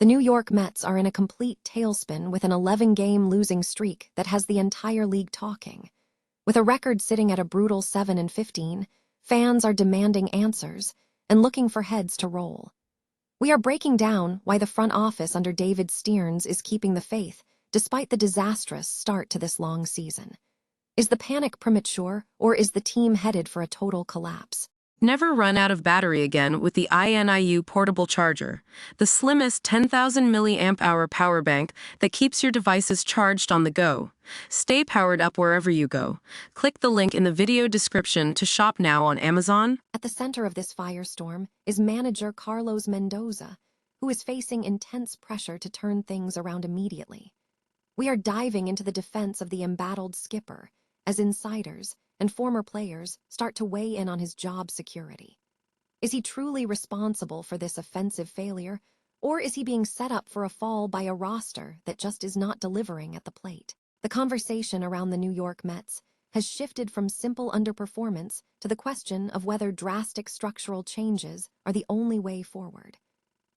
The New York Mets are in a complete tailspin with an 11-game losing streak that has the entire league talking. With a record sitting at a brutal 7-15, fans are demanding answers and looking for heads to roll. We are breaking down why the front office under David Stearns is keeping the faith despite the disastrous start to this long season. Is the panic premature, or is the team headed for a total collapse? Never run out of battery again with the INIU portable charger, the slimmest 10,000 mAh power bank that keeps your devices charged on the go. Stay powered up wherever you go. Click the link in the video description to shop now on Amazon. At the center of this firestorm is manager Carlos Mendoza, who is facing intense pressure to turn things around immediately. We are diving into the defense of the embattled skipper as insiders and former players start to weigh in on his job security. Is he truly responsible for this offensive failure, or is he being set up for a fall by a roster that just is not delivering at the plate? The conversation around the New York Mets has shifted from simple underperformance to the question of whether drastic structural changes are the only way forward.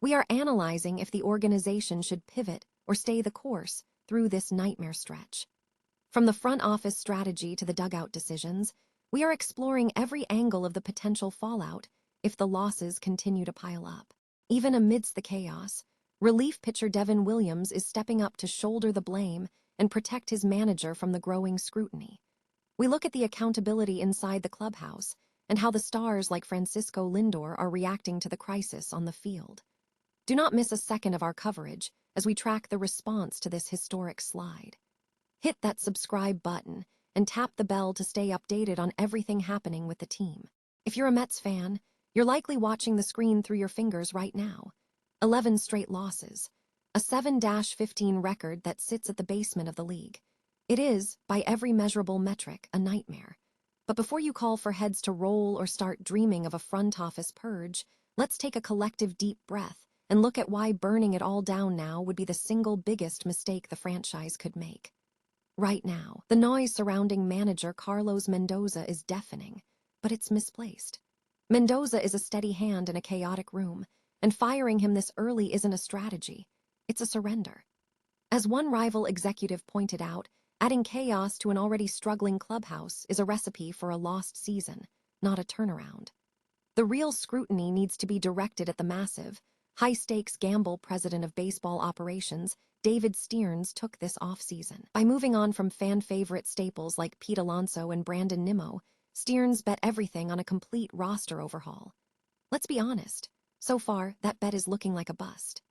We are analyzing if the organization should pivot or stay the course through this nightmare stretch. From the front office strategy to the dugout decisions, we are exploring every angle of the potential fallout if the losses continue to pile up. Even amidst the chaos, relief pitcher Devin Williams is stepping up to shoulder the blame and protect his manager from the growing scrutiny. We look at the accountability inside the clubhouse and how the stars like Francisco Lindor are reacting to the crisis on the field. Do not miss a second of our coverage as we track the response to this historic slide. Hit that subscribe button and tap the bell to stay updated on everything happening with the team. If you're a Mets fan, you're likely watching the screen through your fingers right now. 11 straight losses, a 7-15 record that sits at the basement of the league. It is, by every measurable metric, a nightmare. But before you call for heads to roll or start dreaming of a front office purge, let's take a collective deep breath and look at why burning it all down now would be the single biggest mistake the franchise could make. Right now, the noise surrounding manager Carlos Mendoza is deafening, but it's misplaced. Mendoza is a steady hand in a chaotic room, and firing him this early isn't a strategy. It's a surrender. As one rival executive pointed out, adding chaos to an already struggling clubhouse is a recipe for a lost season, not a turnaround. The real scrutiny needs to be directed at the massive, high-stakes gamble president of baseball operations, David Stearns, took this offseason. By moving on from fan-favorite staples like Pete Alonso and Brandon Nimmo, Stearns bet everything on a complete roster overhaul. Let's be honest, so far that bet is looking like a bust.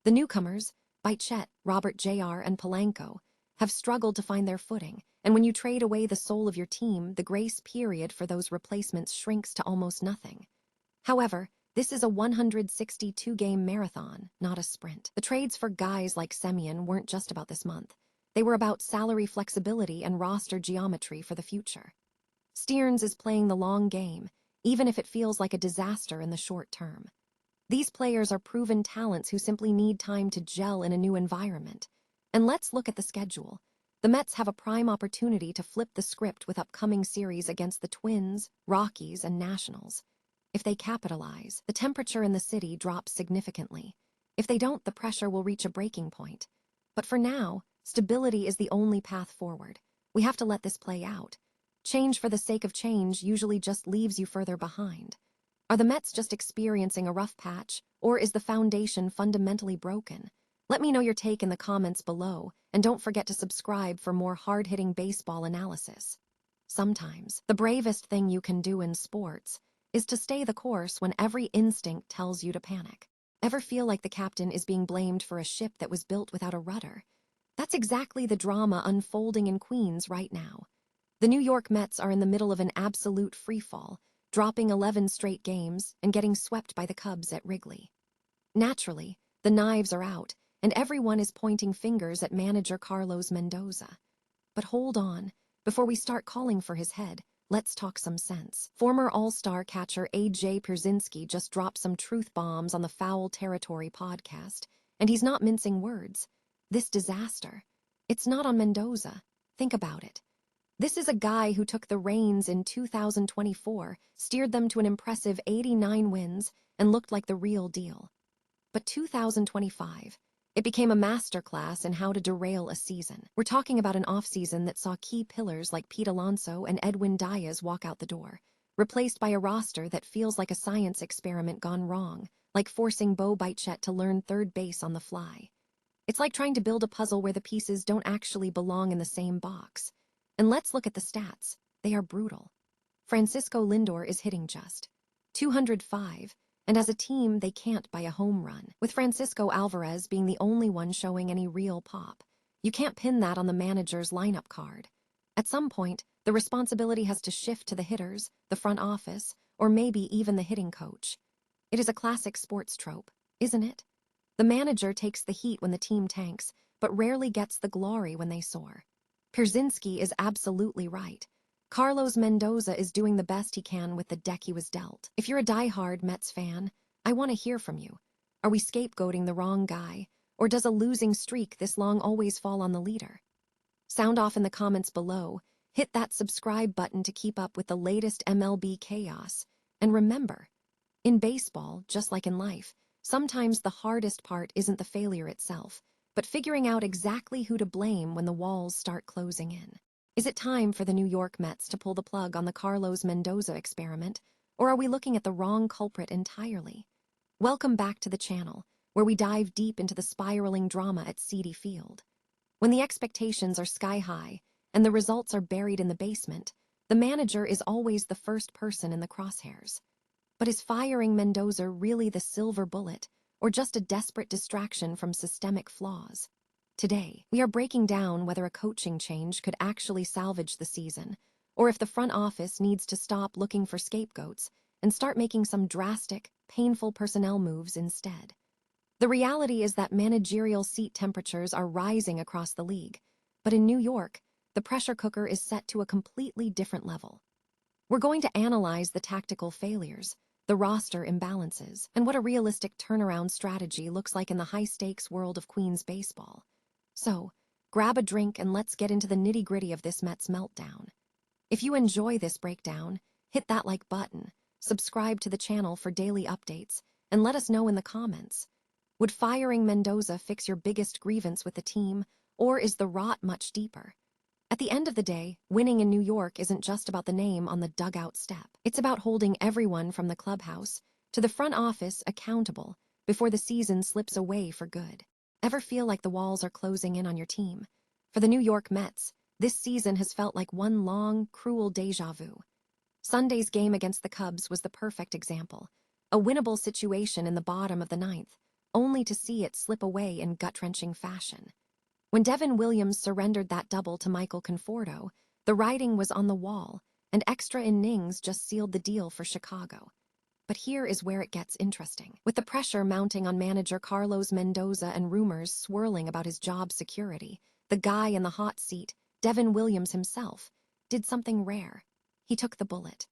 The newcomers, Bichette, Robert Jr., and Polanco, have struggled to find their footing, and when you trade away the soul of your team, the grace period for those replacements shrinks to almost nothing. However, this is a 162-game marathon, not a sprint. The trades for guys like Semien weren't just about this month. They were about salary flexibility and roster geometry for the future. Stearns is playing the long game, even if it feels like a disaster in the short term. These players are proven talents who simply need time to gel in a new environment. And let's look at the schedule. The Mets have a prime opportunity to flip the script with upcoming series against the Twins, Rockies, and Nationals. If they capitalize, the temperature in the city drops significantly. If they don't, the pressure will reach a breaking point. But for now, stability is the only path forward. We have to let this play out. Change for the sake of change usually just leaves you further behind. Are the Mets just experiencing a rough patch, or is the foundation fundamentally broken? Let me know your take in the comments below, and don't forget to subscribe for more hard-hitting baseball analysis. Sometimes, the bravest thing you can do in sports is to stay the course when every instinct tells you to panic. Ever feel like the captain is being blamed for a ship that was built without a rudder? That's exactly the drama unfolding in Queens right now. The New York Mets are in the middle of an absolute freefall, dropping 11 straight games and getting swept by the Cubs at Wrigley. Naturally, the knives are out, and everyone is pointing fingers at manager Carlos Mendoza. But hold on, before we start calling for his head, let's talk some sense. Former All-Star catcher A.J. Pierzynski just dropped some truth bombs on the Foul Territory podcast, and he's not mincing words. This disaster, it's not on Mendoza. Think about it. This is a guy who took the reins in 2024, steered them to an impressive 89 wins, and looked like the real deal. But 2025, It became a masterclass in how to derail a season. We're talking about an offseason that saw key pillars like Pete Alonso and Edwin Diaz walk out the door, replaced by a roster that feels like a science experiment gone wrong, like forcing Bo Bichette to learn third base on the fly. It's like trying to build a puzzle where the pieces don't actually belong in the same box. And let's look at the stats. They are brutal. Francisco Lindor is hitting just 205, and as a team, they can't buy a home run, with Francisco Alvarez being the only one showing any real pop. You can't pin that on the manager's lineup card. At some point, the responsibility has to shift to the hitters, the front office, or maybe even the hitting coach. It is a classic sports trope, isn't it? The manager takes the heat when the team tanks, but rarely gets the glory when they soar. Pierzynski is absolutely right. Carlos Mendoza is doing the best he can with the deck he was dealt. If you're a diehard Mets fan, I want to hear from you. Are we scapegoating the wrong guy, or does a losing streak this long always fall on the leader? Sound off in the comments below. Hit that subscribe button to keep up with the latest MLB chaos. And remember, in baseball, just like in life, sometimes the hardest part isn't the failure itself, but figuring out exactly who to blame when the walls start closing in. Is it time for the New York Mets to pull the plug on the Carlos Mendoza experiment, or are we looking at the wrong culprit entirely? Welcome back to the channel, where we dive deep into the spiraling drama at Citi Field. When the expectations are sky high and the results are buried in the basement, the manager is always the first person in the crosshairs. But is firing Mendoza really the silver bullet, or just a desperate distraction from systemic flaws? Today, we are breaking down whether a coaching change could actually salvage the season, or if the front office needs to stop looking for scapegoats and start making some drastic, painful personnel moves instead. The reality is that managerial seat temperatures are rising across the league, but in New York, the pressure cooker is set to a completely different level. We're going to analyze the tactical failures, the roster imbalances, and what a realistic turnaround strategy looks like in the high-stakes world of Queens baseball. So, grab a drink and let's get into the nitty-gritty of this Mets meltdown. If you enjoy this breakdown, hit that like button, subscribe to the channel for daily updates, and let us know in the comments. Would firing Mendoza fix your biggest grievance with the team, or is the rot much deeper? At the end of the day, winning in New York isn't just about the name on the dugout step. It's about holding everyone from the clubhouse to the front office accountable before the season slips away for good. Ever feel like the walls are closing in on your team? For the New York Mets, this season has felt like one long, cruel déjà vu. Sunday's game against the Cubs was the perfect example. A winnable situation in the bottom of the ninth, only to see it slip away in gut-wrenching fashion. When Devin Williams surrendered that double to Michael Conforto, the writing was on the wall, and extra innings just sealed the deal for Chicago. But here is where it gets interesting. With the pressure mounting on manager Carlos Mendoza and rumors swirling about his job security, the guy in the hot seat, Devin Williams himself, did something rare. He took the bullet.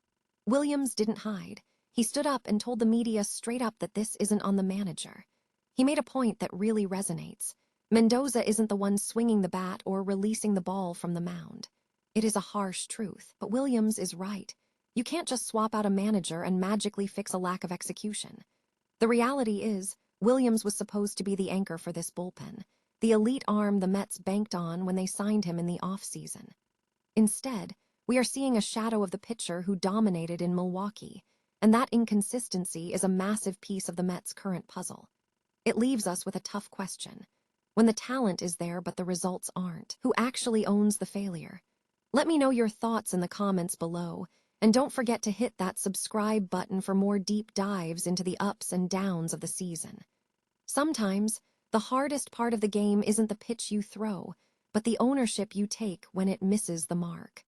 Williams didn't hide. He stood up and told the media straight up that this isn't on the manager. He made a point that really resonates. Mendoza isn't the one swinging the bat or releasing the ball from the mound. It is a harsh truth, but Williams is right. You can't just swap out a manager and magically fix a lack of execution. The reality is, Williams was supposed to be the anchor for this bullpen, the elite arm the Mets banked on when they signed him in the offseason. Instead, we are seeing a shadow of the pitcher who dominated in Milwaukee, and that inconsistency is a massive piece of the Mets' current puzzle. It leaves us with a tough question. When the talent is there but the results aren't, who actually owns the failure? Let me know your thoughts in the comments below, and don't forget to hit that subscribe button for more deep dives into the ups and downs of the season. Sometimes, the hardest part of the game isn't the pitch you throw, but the ownership you take when it misses the mark.